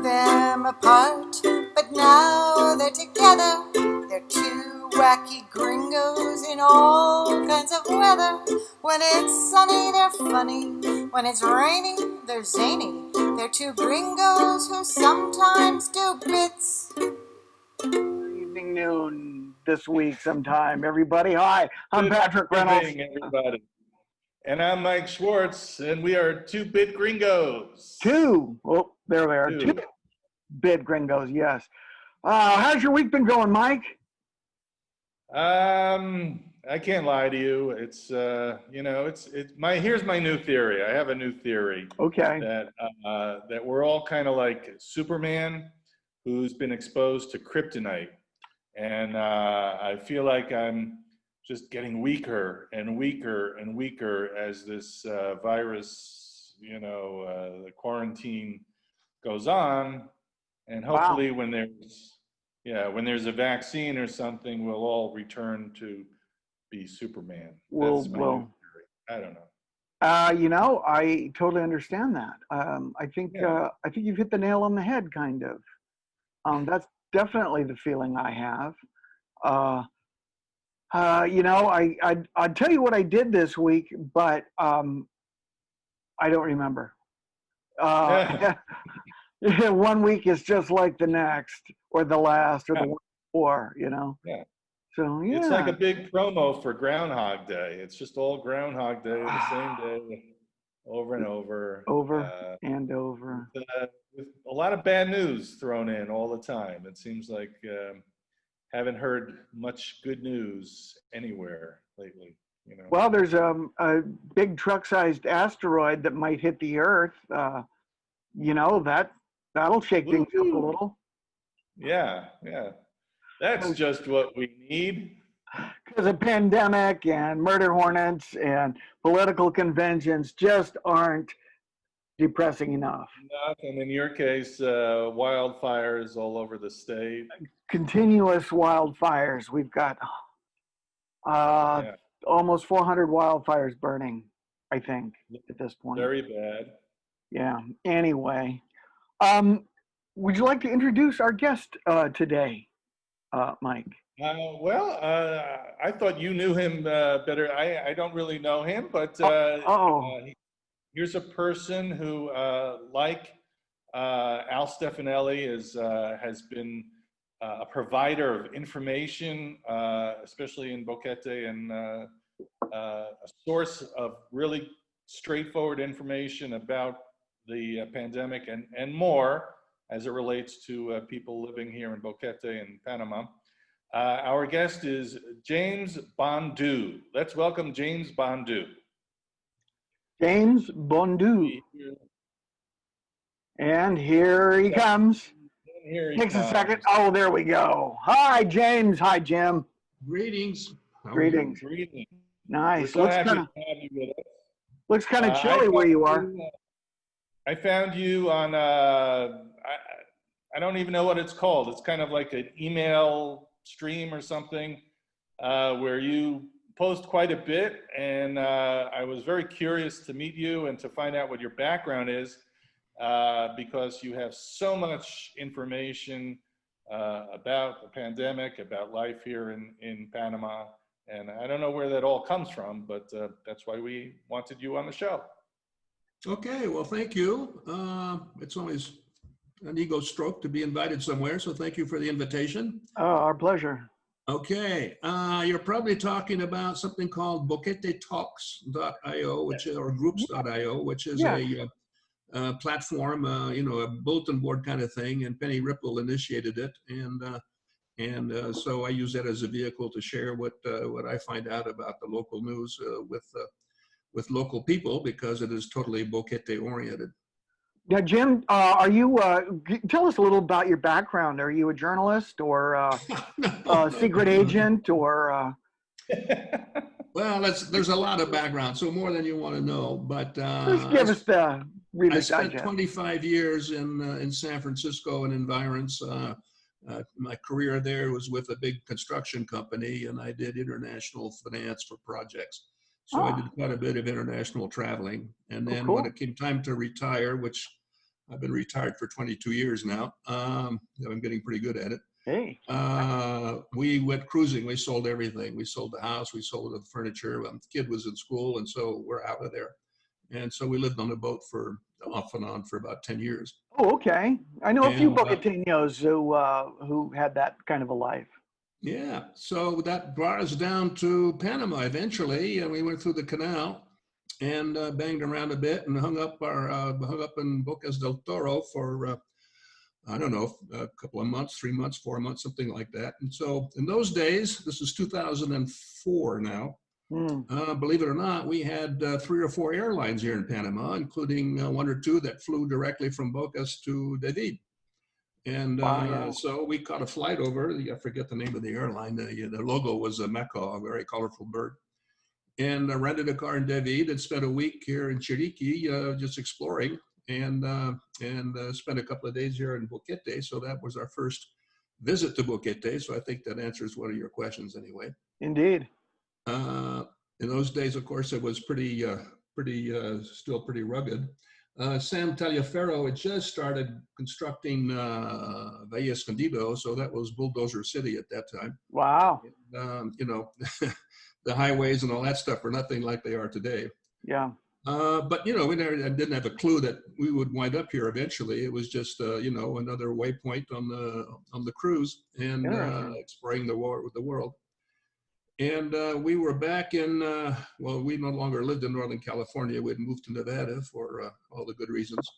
them apart, but now they're together. They're two wacky gringos in all kinds of weather. When it's sunny, they're funny. When it's rainy, they're zany. They're two gringos who sometimes do bits. Evening, noon this week sometime, everybody. Hi, I'm Patrick Reynolds. Good evening, everybody. And I'm Mike Schwartz, and we are two Bit Gringos. Oh, there they are. Two Bit Gringos, yes. How's your week been going, Mike? I can't lie to you. It's here's my new theory. I have a new theory. Okay. That we're all kind of like Superman who's been exposed to kryptonite. And I feel like I'm just getting weaker and weaker and weaker as this virus, the quarantine goes on. And hopefully when there's a vaccine or something, we'll all return to be Superman. That's my new theory. I don't know. I totally understand that. I think you've hit the nail on the head, kind of. That's definitely the feeling I have. I'd tell you what I did this week, but I don't remember. 1 week is just like the next, or the last, or the one before, Yeah. So, yeah. It's like a big promo for Groundhog Day. It's just all Groundhog Day, the same day, over and over. Over and over. With a lot of bad news thrown in all the time. It seems like haven't heard much good news anywhere lately. Well, there's a big truck-sized asteroid that might hit the Earth. That'll shake things up a little. Yeah. That's just what we need. Because a pandemic and murder hornets and political conventions just aren't depressing enough. And in your case, wildfires all over the state. Continuous wildfires. We've got almost 400 wildfires burning, I think, at this point. Very bad. Yeah. Anyway, would you like to introduce our guest today, Mike? I thought you knew him better. I don't really know him, but here's a person who, like Al Stefanelli, has been a provider of information, especially in Boquete, and a source of really straightforward information about the pandemic and more as it relates to people living here in Boquete and Panama. Our guest is James Bondoux. Let's welcome James Bondoux. James Bondoux. And here he comes. Takes a second. Oh, there we go. Hi, James. Hi, Jim. Greetings. Greetings. Nice. We're so happy to have you with us. Looks kind of chilly where you are. I found you on, I don't even know what it's called. It's kind of like an email stream or something where you post quite a bit. And I was very curious to meet you and to find out what your background is because you have so much information about the pandemic, about life here in Panama. And I don't know where that all comes from, but that's why we wanted you on the show. Okay, well, thank you. It's always an ego stroke to be invited somewhere, so thank you for the invitation. Oh, our pleasure. Okay, you're probably talking about something called boquetetalks.io, or groups.io, which is a platform, a bulletin board kind of thing, and Penny Ripple initiated it, and so I use that as a vehicle to share what I find out about the local news with local people, because it is totally Boquete oriented. Now, Jim, are you? Tell us a little about your background. Are you a journalist or a secret agent or? Well, there's a lot of background, so more than you want to know. But just give us the Reader's Digest. I spent Digest. 25 years in San Francisco and environs. My career there was with a big construction company, and I did international finance for projects. So I did quite a bit of international traveling. And then when it came time to retire, which I've been retired for 22 years now. I'm getting pretty good at it. Hey. We went cruising. We sold everything. We sold the house. We sold the furniture. The kid was in school, and so we're out of there. And so we lived on a boat for off and on for about 10 years. Oh, okay. I know a few Boqueteños who had that kind of a life. Yeah. So that brought us down to Panama eventually, and we went through the canal and banged around a bit and hung up in Bocas del Toro for I don't know, a couple of months, 3 months, 4 months, something like that. And so in those days, this is 2004 now, believe it or not, we had 3 or 4 airlines here in Panama, including 1 or 2 that flew directly from Bocas to David. And so we caught a flight over, I forget the name of the airline, the logo was a macaw, a very colorful bird. And rented a car in David and spent a week here in Chiriqui just exploring. And spent a couple of days here in Boquete. So that was our first visit to Boquete. So I think that answers one of your questions anyway. Indeed. In those days, of course, it was still pretty rugged. Sam Taliaferro had just started constructing Valle Escondido. So that was Bulldozer City at that time. Wow. And, the highways and all that stuff are nothing like they are today. Yeah. But we didn't have a clue that we would wind up here eventually. It was just another waypoint on the cruise and exploring the world. And we were back in we no longer lived in Northern California. We'd moved to Nevada for all the good reasons.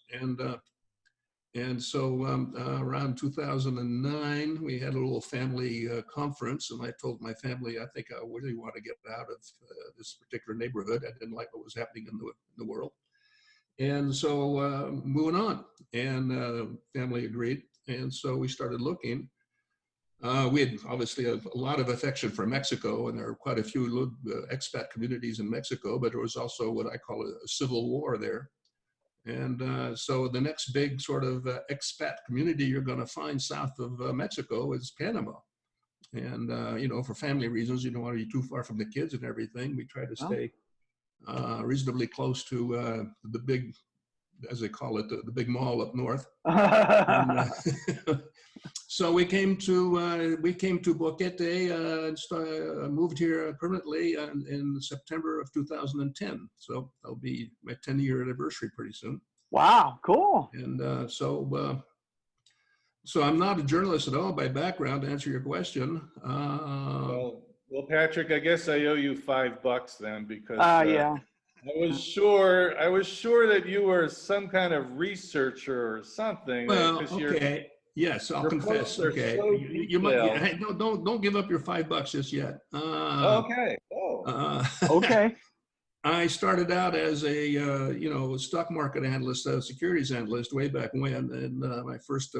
And so around 2009, we had a little family conference, and I told my family, I think I really want to get out of this particular neighborhood. I didn't like what was happening in the world. And so moving on, and family agreed. And so we started looking. We had obviously a lot of affection for Mexico, and there are quite a few expat communities in Mexico, but there was also what I call a civil war there. And so the next big sort of expat community you're going to find south of Mexico is Panama. And, for family reasons, you don't want to be too far from the kids and everything. We try to stay reasonably close to the big, as they call it, the big mall up north. So we came to Boquete and moved here permanently in September of 2010. So that'll be my 10-year anniversary pretty soon. Wow, cool. And so I'm not a journalist at all by background, to answer your question. Well, Patrick, I guess I owe you $5 then, because yeah. I was sure that you were some kind of researcher or something. Well, okay. Yes, I'll confess. Okay, so don't give up your $5 just yet. Okay. Oh. Okay. I started out as a stock market analyst, securities analyst way back when, and my first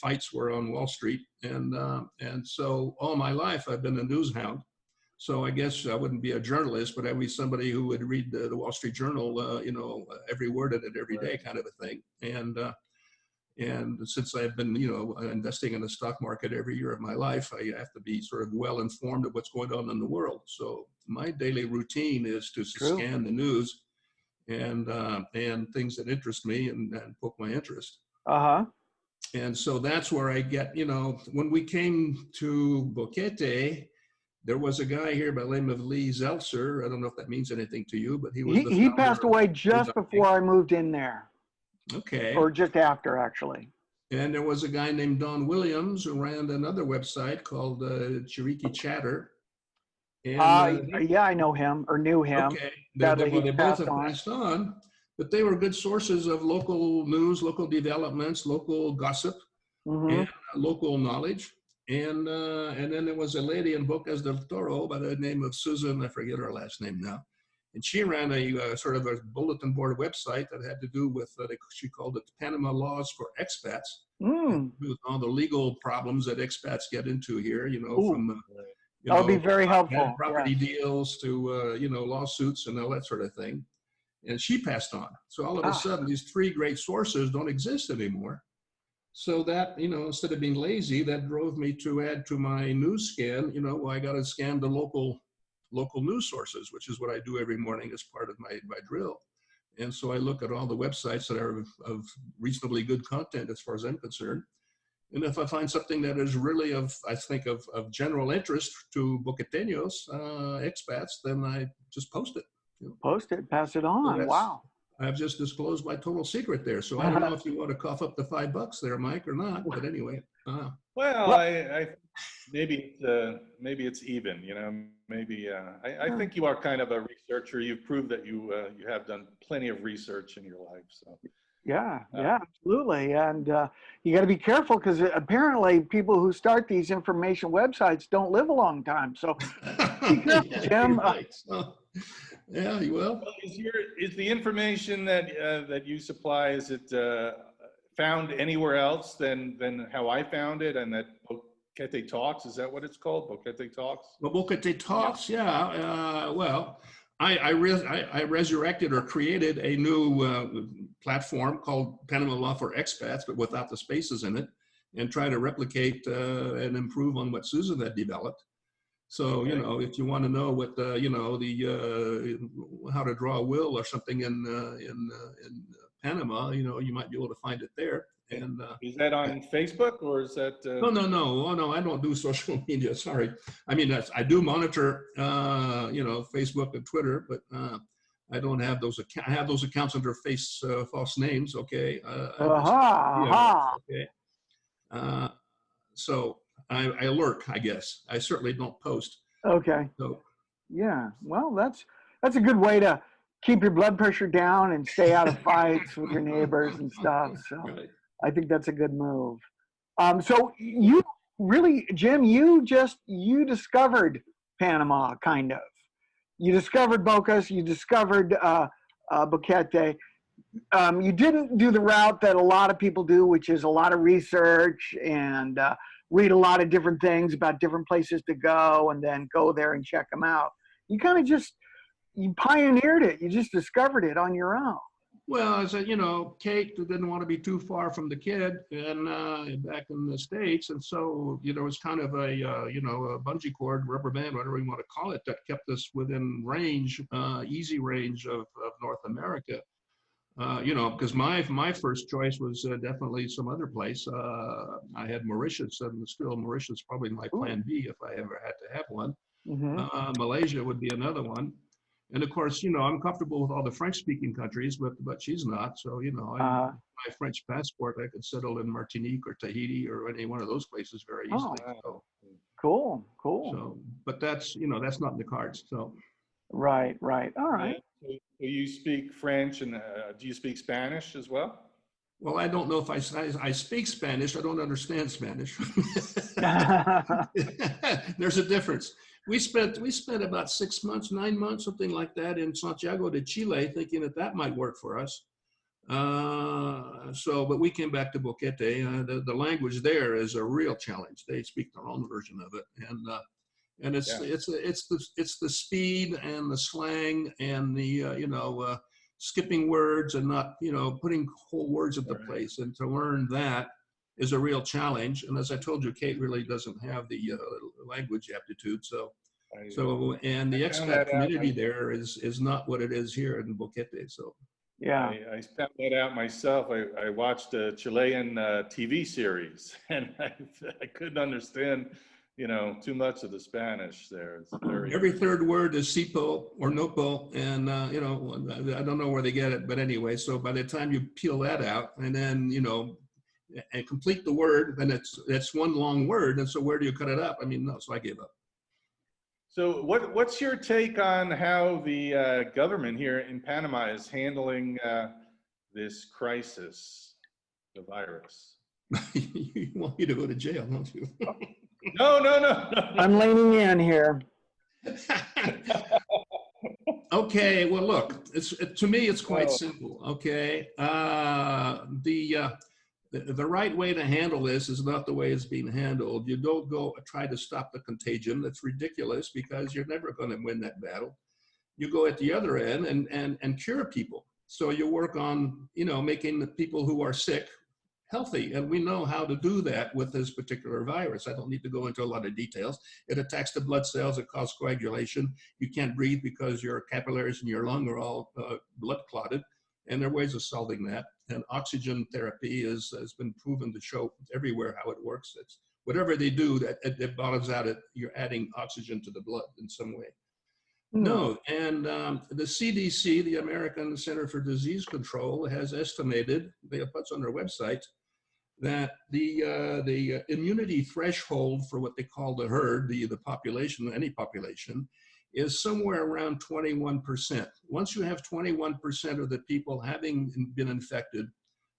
fights were on Wall Street, and so all my life I've been a news hound. So I guess I wouldn't be a journalist, but I'd be somebody who would read the Wall Street Journal, every word of it every day, kind of a thing. And since I've been, investing in the stock market every year of my life, I have to be sort of well informed of what's going on in the world. So my daily routine is to scan the news and things that interest me and poke my interest. And so that's where I get, when we came to Boquete, there was a guy here by the name of Lee Zeltzer. I don't know if that means anything to you, but he passed away just before I moved in there. Okay. Or just after, actually. And there was a guy named Don Williams who ran another website called Chiriqui Chatter. And, yeah, I know him or knew him. Okay. They both have passed on, but they were good sources of local news, local developments, local gossip, and local knowledge. And then there was a lady in Bocas del Toro by the name of Susan, I forget her last name now. And she ran a sort of a bulletin board website that had to do with, she called it Panama Laws for Expats. With all the legal problems that expats get into here, from that would be very helpful. Property deals to, lawsuits and all that sort of thing. And she passed on. So all of a sudden, these 3 great sources don't exist anymore. So that, instead of being lazy, that drove me to add to my news scan, I got to scan the local news sources, which is what I do every morning as part of my drill. And so I look at all the websites that are of reasonably good content as far as I'm concerned. And if I find something that is really I think of general interest to Boqueteños, expats, then I just post it. You know? Post it, pass it on. So Wow. I've just disclosed my total secret there. So I don't know if you want to cough up the $5 there, Mike, or not. But anyway. Well, I maybe it's even. You know, maybe I think you are kind of a researcher. You've proved that you have done plenty of research in your life. So. Yeah, absolutely. And you got to be careful because apparently people who start these information websites don't live a long time. So be careful, Jim. Right. Yeah, you will. Well, is the information that you supply, is it found anywhere else than how I found it, and that Boquete Talks, is that what it's called? Boquete Talks? Well, Boquete Talks, yeah. Well, I resurrected or created a new platform called Panama Law for Expats, but without the spaces in it, and try to replicate and improve on what Susan had developed. So, you know, if you want to know what how to draw a will or something in Panama, you know, you might be able to find it there. And is that on Facebook or is that? No. Oh, no, I don't do social media. Sorry. I mean, I do monitor, you know, Facebook and Twitter, but I don't have those accounts. I have those accounts under false names. Okay. Okay. So I lurk, I guess. I certainly don't post. Okay. So. Yeah. Well, that's a good way to keep your blood pressure down and stay out of fights with your neighbors and stuff. So right. I think that's a good move. So you really, Jim, you discovered Panama, kind of. You discovered Bocas, you discovered Boquete. You didn't do the route that a lot of people do, which is a lot of research and read a lot of different things about different places to go and then go there and check them out. You kind of you pioneered it. You just discovered it on your own. Well, as you know, Kate didn't want to be too far from the kid and back in the States. And so, you know, it was kind of a, you know, a bungee cord, rubber band, whatever you want to call it, that kept us within range, easy range of North America. You know, because my first choice was definitely some other place. I had Mauritius, and still Mauritius probably my plan B if I ever had to have one. Mm-hmm. Malaysia would be another one. And of course, you know, I'm comfortable with all the French-speaking countries, but she's not. So, you know, my French passport, I could settle in Martinique or Tahiti or any one of those places very easily. So, cool. So, but that's, you know, that's not in the cards. So. Right. All right. So you speak French, and do you speak Spanish as well? Well, I don't know if I speak Spanish. I don't understand Spanish. There's a difference. We spent about 6 months, 9 months, something like that, in Santiago de Chile, thinking that might work for us. But we came back to Boquete. The language there is a real challenge. They speak their own version of it, and it's the speed and the slang and the you know, skipping words and not, you know, putting whole words into place. And to learn that is a real challenge. And as I told you, Kate really doesn't have the language aptitude. And the expat community there is not what it is here in Boquete. So. Yeah, I found that out myself. I watched a Chilean TV series, and I couldn't understand, you know, too much of the Spanish there. It's every third word is sipo or nopo, and you know, I don't know where they get it, but anyway. So by the time you peel that out, and then, you know, and complete the word, then it's one long word, and so where do you cut it up? I mean, no. So I gave up. So what's your take on how the government here in Panama is handling this crisis, the virus? You want me to go to jail, don't you? No. I'm leaning in here. Okay, well, look, to me, it's quite simple, okay? The right way to handle this is not the way it's being handled. You don't go try to stop the contagion. That's ridiculous, because you're never going to win that battle. You go at the other end and cure people. So you work on, you know, making the people who are sick healthy. And we know how to do that with this particular virus. I don't need to go into a lot of details. It attacks the blood cells. It causes coagulation. You can't breathe because your capillaries in your lung are all blood clotted. And there are ways of solving that. And oxygen therapy has been proven to show everywhere how it works. It's whatever they do, that it bottoms out at you're adding oxygen to the blood in some way. No, and the CDC, the American Center for Disease Control, has estimated, they have put on their website, that the immunity threshold for what they call the herd, the population, any population, is somewhere around 21%. Once you have 21% of the people having been infected,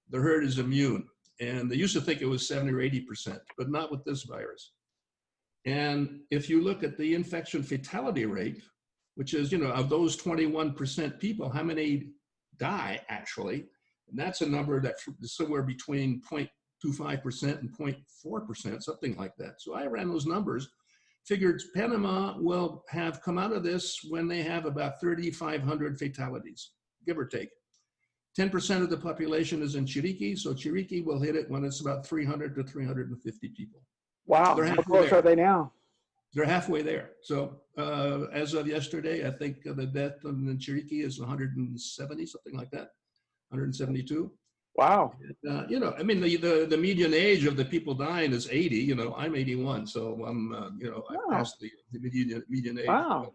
the herd is immune. And they used to think it was 70 or 80%, but not with this virus. And if you look at the infection fatality rate, which is, of those 21% people, how many die actually? And that's a number that's somewhere between 0.25% and 0.4%, something like that. So I ran those numbers, figured Panama will have come out of this when they have about 3,500 fatalities, give or take. 10% of the population is in Chiriquí, so Chiriquí will hit it when it's about 300 to 350 people. Wow, how close are they now? They're halfway there. So as of yesterday, I think the death in Chiriquí is 170, something like that, 172. Wow. And, I mean, the median age of the people dying is 80. I'm 81, so I'm, I passed the median age. Wow.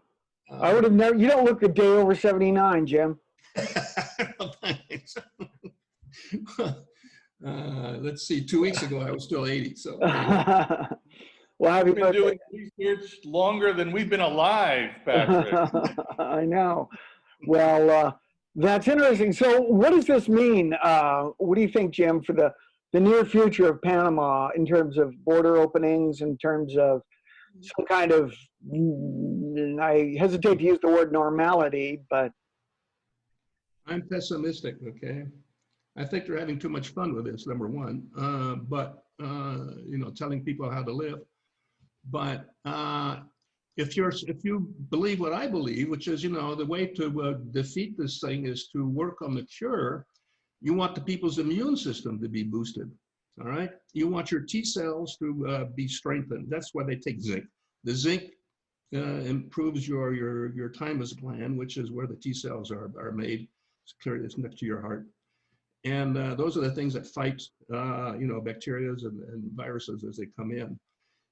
But, I would have never. You don't look a day over 79, Jim. Thanks. Let's see. 2 weeks ago, I was still 80. So. Well, we've been doing research longer than we've been alive, Patrick. I know. Well, that's interesting. So what does this mean? What do you think, Jim, for the near future of Panama in terms of border openings, in terms of some kind of, I hesitate to use the word normality, but. I'm pessimistic, okay? I think they're having too much fun with this, number one, but, telling people how to live. But if you believe what I believe, which is, the way to defeat this thing is to work on the cure, you want the people's immune system to be boosted, all right? You want your T cells to be strengthened. That's why they take zinc. The zinc improves your thymus gland, which is where the T cells are made. It's next to your heart. And those are the things that fight, bacteria and viruses as they come in.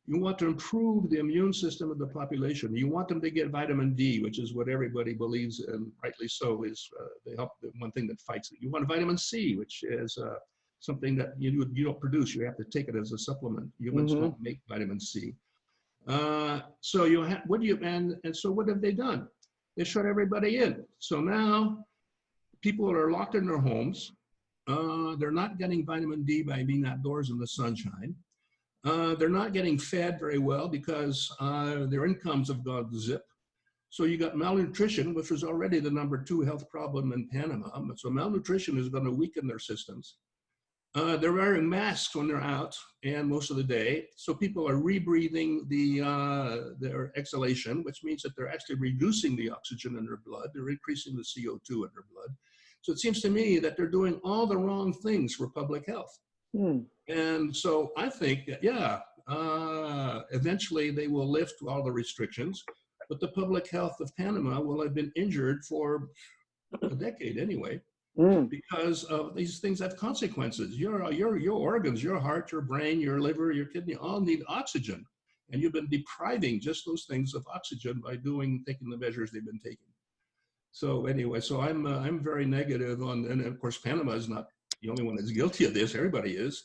You want to improve the immune system of the population. You want them to get vitamin D, which is what everybody believes, and rightly so, is one thing that fights it. You want vitamin C, which is something that you don't produce. You have to take it as a supplement. Humans don't make vitamin C. So you have, so what have they done? They shut everybody in. So now people are locked in their homes. They're not getting vitamin D by being outdoors in the sunshine. They're not getting fed very well because their incomes have gone zip. So you got malnutrition, which was already the #2 health problem in Panama. So malnutrition is going to weaken their systems. They're wearing masks when they're out and most of the day. So people are rebreathing their exhalation, which means that they're actually reducing the oxygen in their blood. They're increasing the CO2 in their blood. So it seems to me that they're doing all the wrong things for public health. And so I think that, eventually they will lift all the restrictions, but the public health of Panama will have been injured for a decade anyway, because of these things have consequences. Your organs, your heart, your brain, your liver, your kidney, all need oxygen. And you've been depriving just those things of oxygen by taking the measures they've been taking. So anyway, so I'm very negative on, and of course, Panama is not the only one that's guilty of this. Everybody is.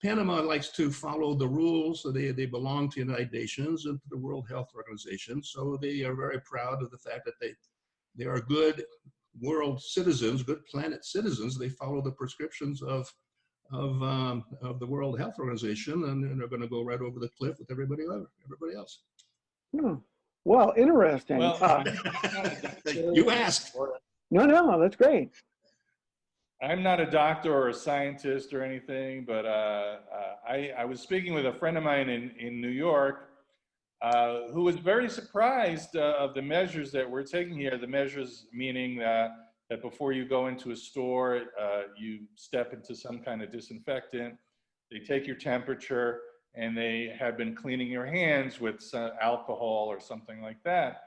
Panama likes to follow the rules. So they belong to the United Nations and to the World Health Organization. So they are very proud of the fact that they are good world citizens, good planet citizens. They follow the prescriptions of the World Health Organization, and they're going to go right over the cliff with everybody else. Well, interesting. Well, you asked. No, that's great. I'm not a doctor or a scientist or anything, but I was speaking with a friend of mine in New York who was very surprised of the measures that we're taking here. The measures meaning that before you go into a store, you step into some kind of disinfectant, they take your temperature, and they have been cleaning your hands with alcohol or something like that,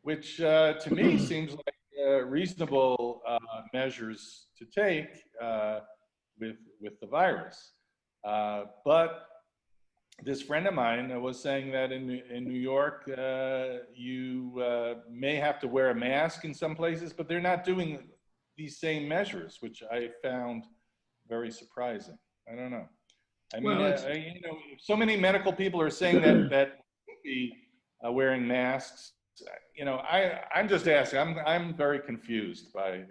which to me seems like reasonable measures to take with the virus. But this friend of mine was saying that in New York, you may have to wear a mask in some places, but they're not doing these same measures, which I found very surprising. I don't know. I mean, you know, so many medical people are saying that be wearing masks. You know, I'm just asking. I'm very confused by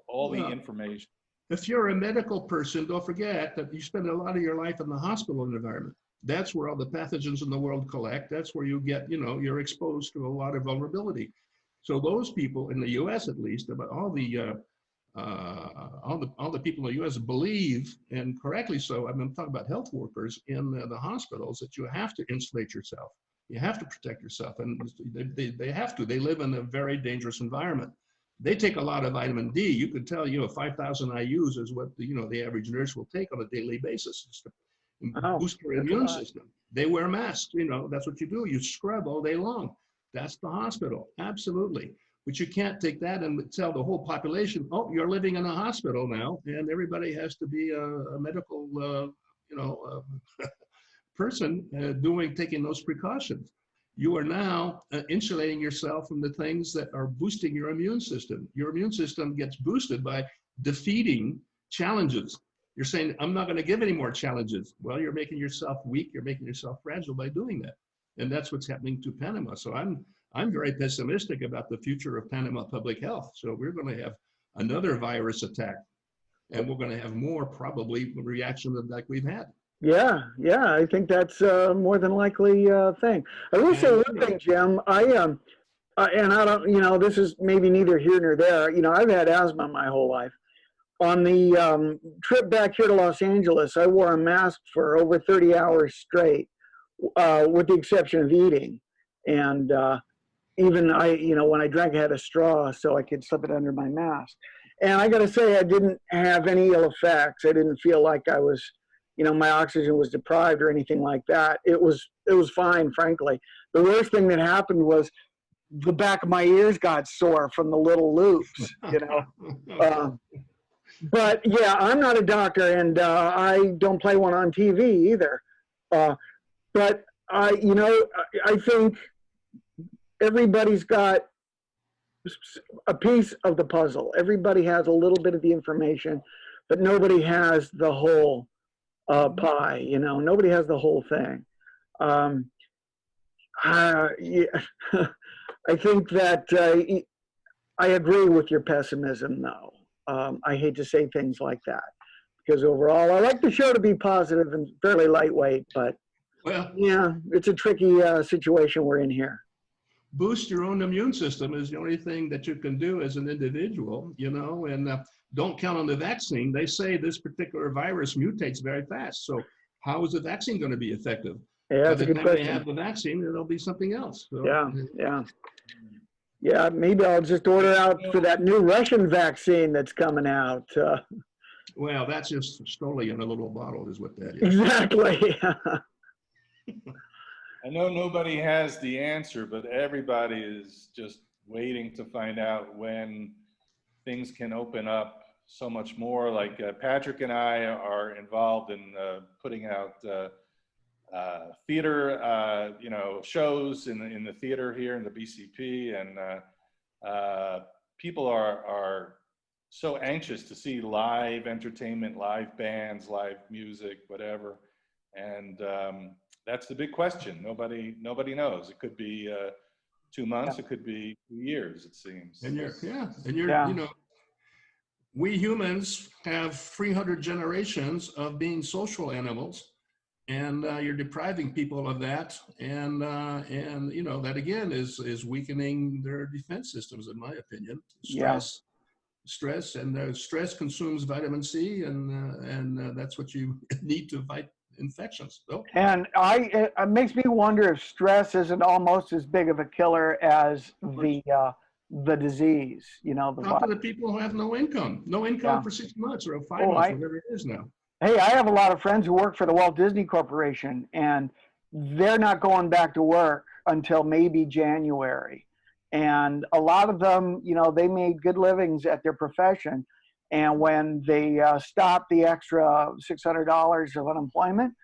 all the information. If you're a medical person, don't forget that you spend a lot of your life in the hospital environment. That's where all the pathogens in the world collect. That's where you get, you know, you're exposed to a lot of vulnerability. So those people in the U.S. at least, about all the people in the U.S. believe, and correctly so, I'm talking about health workers in the hospitals, that you have to insulate yourself. You have to protect yourself, and they have to. They live in a very dangerous environment. They take a lot of vitamin D. You could tell, you know, 5,000 IUs is what the average nurse will take on a daily basis just to boost their immune system. They wear masks. You know, that's what you do. You scrub all day long. That's the hospital, absolutely. But you can't take that and tell the whole population, oh, you're living in a hospital now, and everybody has to be a medical, person taking those precautions. You are now insulating yourself from the things that are boosting your immune system. Your immune system gets boosted by defeating challenges. You're saying, I'm not going to give any more challenges. Well, you're making yourself weak. You're making yourself fragile by doing that. And that's what's happening to Panama. So I'm very pessimistic about the future of Panama public health. So we're going to have another virus attack, and we're going to have more probably reaction like we've had. Yeah, I think that's more than likely thing. I will say one thing, Jim. And I don't, you know, this is maybe neither here nor there. You know, I've had asthma my whole life. On the trip back here to Los Angeles, I wore a mask for over 30 hours straight, with the exception of eating. And even when I drank, I had a straw so I could slip it under my mask. And I got to say, I didn't have any ill effects. I didn't feel like I was, you know, my oxygen was deprived or anything like that. It was fine, frankly. The worst thing that happened was the back of my ears got sore from the little loops, you know. But yeah, I'm not a doctor, and I don't play one on TV either. But I think everybody's got a piece of the puzzle. Everybody has a little bit of the information, but nobody has the whole pie. You know, nobody has the whole thing. Yeah. I think that I agree with your pessimism, though. I hate to say things like that, because overall, I like the show to be positive and fairly lightweight, but yeah, it's a tricky situation we're in here. Boost your own immune system is the only thing that you can do as an individual, you know, and don't count on the vaccine. They say this particular virus mutates very fast. So how is the vaccine going to be effective? Yeah, that's a good question. By the time they have the vaccine, it'll be something else. So, yeah, maybe I'll just order out for that new Russian vaccine that's coming out. Well, that's just Stoli in a little bottle is what that is. Exactly. I know nobody has the answer, but everybody is just waiting to find out when things can open up so much more. Like Patrick and I are involved in putting out theater, shows in the theater here in the BCP, and people are so anxious to see live entertainment, live bands, live music, whatever, and that's the big question. Nobody knows. It could be 2 months. It could be 2 years. It seems. And you know, we humans have 300 generations of being social animals. And you're depriving people of that, and you know that again is weakening their defense systems, in my opinion. Stress, and stress consumes vitamin C, and that's what you need to fight infections. So. And it makes me wonder if stress isn't almost as big of a killer as the disease. You know, Talk to the people who have no income for 6 months or 5 months, whatever it is now. Hey, I have a lot of friends who work for the Walt Disney Corporation, and they're not going back to work until maybe January. And a lot of them, you know, they made good livings at their profession. And when they stop the extra $600 of unemployment,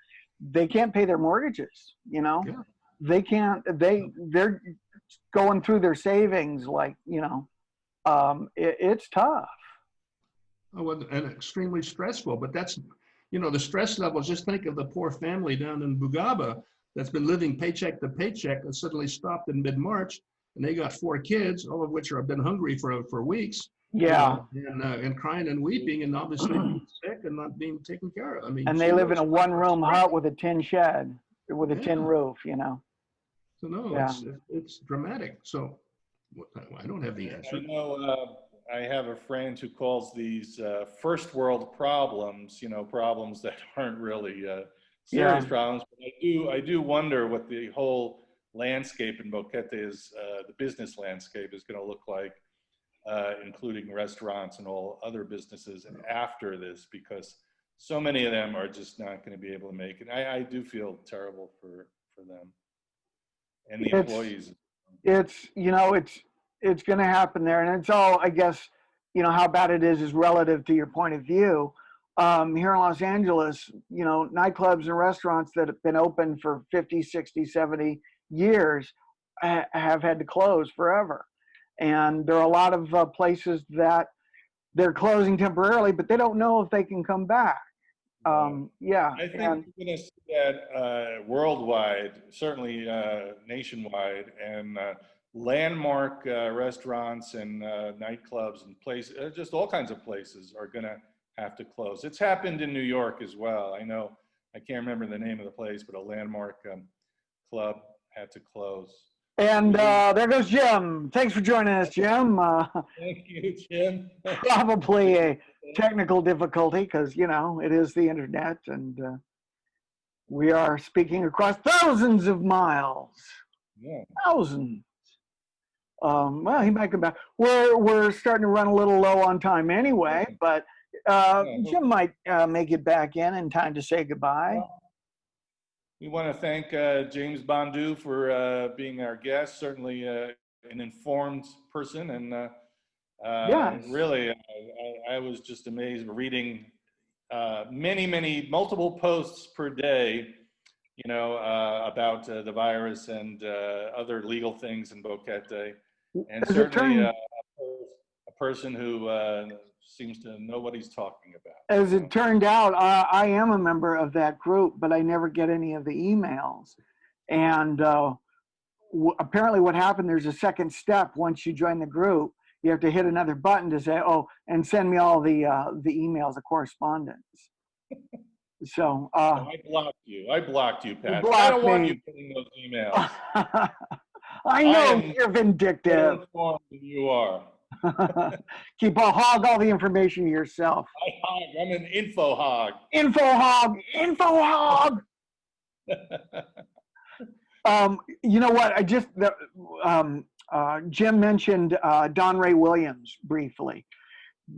they can't pay their mortgages, you know. Yeah. They can't, they're going through their savings, like, you know, it's tough. Oh, and extremely stressful, but that's, you know, the stress levels. Just think of the poor family down in Bugaba that's been living paycheck to paycheck and suddenly stopped in mid-March, and they got 4 kids, all of which have been hungry for weeks. Yeah. You know, and crying and weeping, and obviously being sick and not being taken care of. I mean, and they live in a one-room hut with a tin shed, with a tin roof, you know. So no, yeah. it's dramatic. So I don't have the answer. I know I have a friend who calls these first world problems, you know, problems that aren't really serious problems. But I do wonder what the whole landscape in Boquete is, the business landscape is going to look like, including restaurants and all other businesses after this, because so many of them are just not going to be able to make it. I do feel terrible for them and the employees. It's, you know, it's going to happen there. And it's all, I guess, you know, how bad it is relative to your point of view. Here in Los Angeles, you know, nightclubs and restaurants that have been open for 50, 60, 70 years have had to close forever. And there are a lot of places that they're closing temporarily, but they don't know if they can come back. Yeah. I think we're going to see that worldwide, certainly nationwide, and landmark restaurants and nightclubs and places, just all kinds of places are going to have to close. It's happened in New York as well. I know, I can't remember the name of the place, but a landmark club had to close. And there goes Jim. Thanks for joining us, Jim. Thank you, Jim. Probably a technical difficulty because, you know, it is the internet and we are speaking across thousands of miles. Yeah. Thousands. Well, he might come back. We're starting to run a little low on time anyway, but Jim might make it back in time to say goodbye. Well, we want to thank James Bondoux for being our guest. Certainly an informed person, and yes. Really, I was just amazed reading multiple posts per day, you know, about the virus and other legal things in Boquete, and certainly a person who seems to know what he's talking about. As it turned out, I am a member of that group, but I never get any of the emails. And apparently what happened, there's a second step once you join the group. You have to hit another button to say, oh, and send me all the emails, the correspondence. So I blocked you, Pat. I don't want you getting those emails. I know you're vindictive. Better informed than you are. Hog all the information to yourself. I'm an info hog. Info hog. You know what? Jim mentioned Don Ray Williams briefly.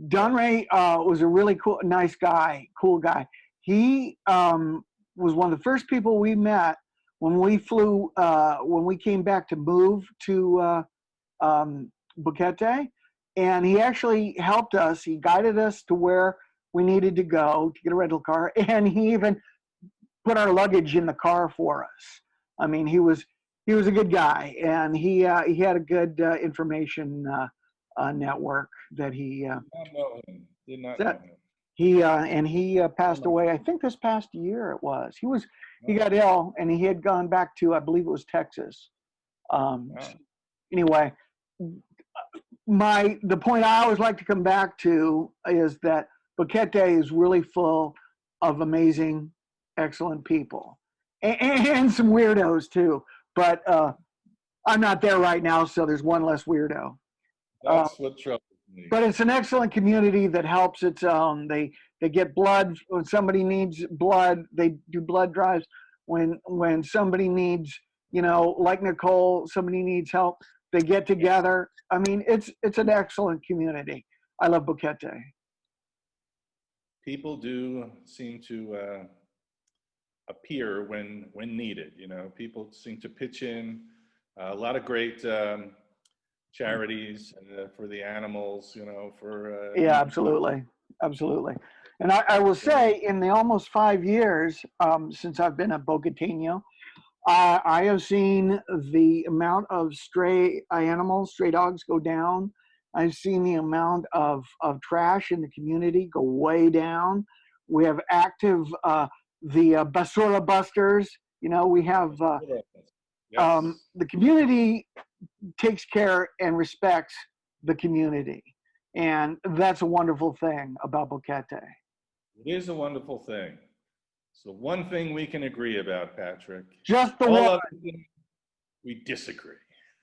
Don Ray was a really nice guy, cool guy. He was one of the first people we met when we flew, when we came back to move to Boquete. And he actually helped us. He guided us to where we needed to go to get a rental car. And he even put our luggage in the car for us. I mean, he was a good guy, and he had a good information network that he. Did not know him. He passed away. I think this past year it was. He got ill, and he had gone back to, I believe it was Texas. Anyway, the point I always like to come back to is that Boquete is really full of amazing, excellent people, and some weirdos too. But I'm not there right now, so there's one less weirdo. That's what troubles me. But it's an excellent community that helps its own. They get blood when somebody needs blood. They do blood drives when somebody needs, you know, like Nicole, somebody needs help. They get together. I mean, it's an excellent community. I love Boquete. People do seem to appear when needed. You know, people seem to pitch in. A lot of great charities for the animals, for yeah, absolutely, absolutely. And I will say, in the almost 5 years since I've been a Boqueteño, I have seen the amount of stray animals, stray dogs go down. I've seen the amount of trash in the community go way down. We have active, the basura busters. We have yes. the community takes care and respects the community. And that's a wonderful thing about Boquete. It is a wonderful thing. So one thing we can agree about, Patrick. Just the all one. other things we disagree.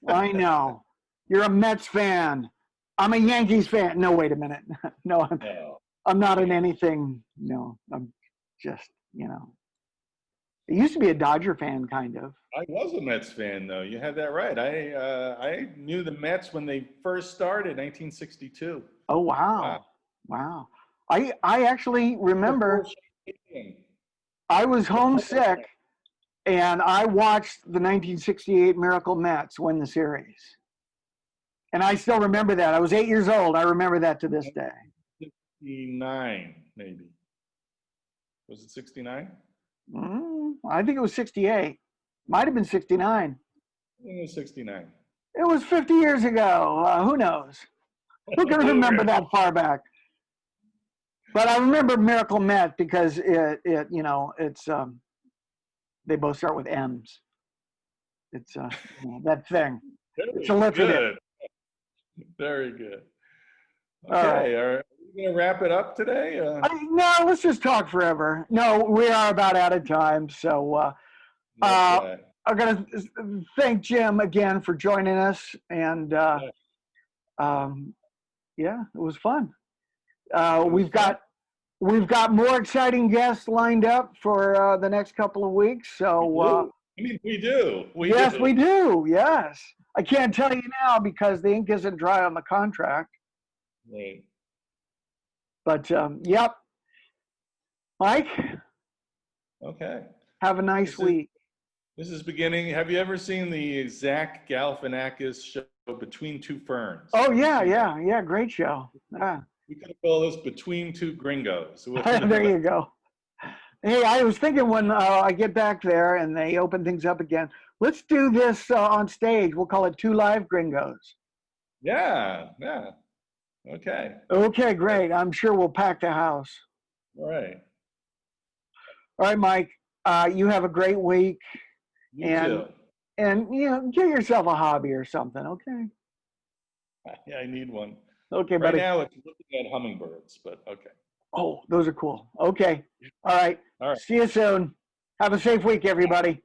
I know. You're a Mets fan. I'm a Yankees fan. No, wait a minute. No, I'm not in anything. No, I'm just, I used to be a Dodger fan, kind of. I was a Mets fan, though. You had that right. I knew the Mets when they first started, 1962. Oh, wow. Wow. I actually remember I was homesick and I watched the 1968 Miracle Mets win the series. And I still remember that. I was 8 years old. I remember that to this day. 69, maybe. Was it 69? I think it was 68. Might have been 69. I think it was 69. It was 50 years ago. Who knows? Who can remember that far back? But I remember Miracle Met because it's they both start with M's. It's that thing. It's alliterative. Very good. Okay, are we going to wrap it up today? No, let's just talk forever. No, we are about out of time. So I'm going to thank Jim again for joining us. And yeah, it was fun. We've got more exciting guests lined up for the next couple of weeks. So we do. Yes, we do. Yes. I can't tell you now because the ink isn't dry on the contract. Right. But yep. Mike. Okay. Have a nice week. This is beginning. Have you ever seen the Zach Galifianakis show Between Two Ferns? Oh yeah. Great show. We could call this Between Two Gringos. There you go. Hey, I was thinking when I get back there and they open things up again, let's do this on stage. We'll call it Two Live Gringos. Yeah. Okay. Okay, great. I'm sure we'll pack the house. All right. All right, Mike. You have a great week. You too. And get yourself a hobby or something, okay? Yeah, I need one. Okay, right buddy. Right now it's looking at hummingbirds, but okay. Oh, those are cool. Okay. All right. All right. See you soon. Have a safe week, everybody.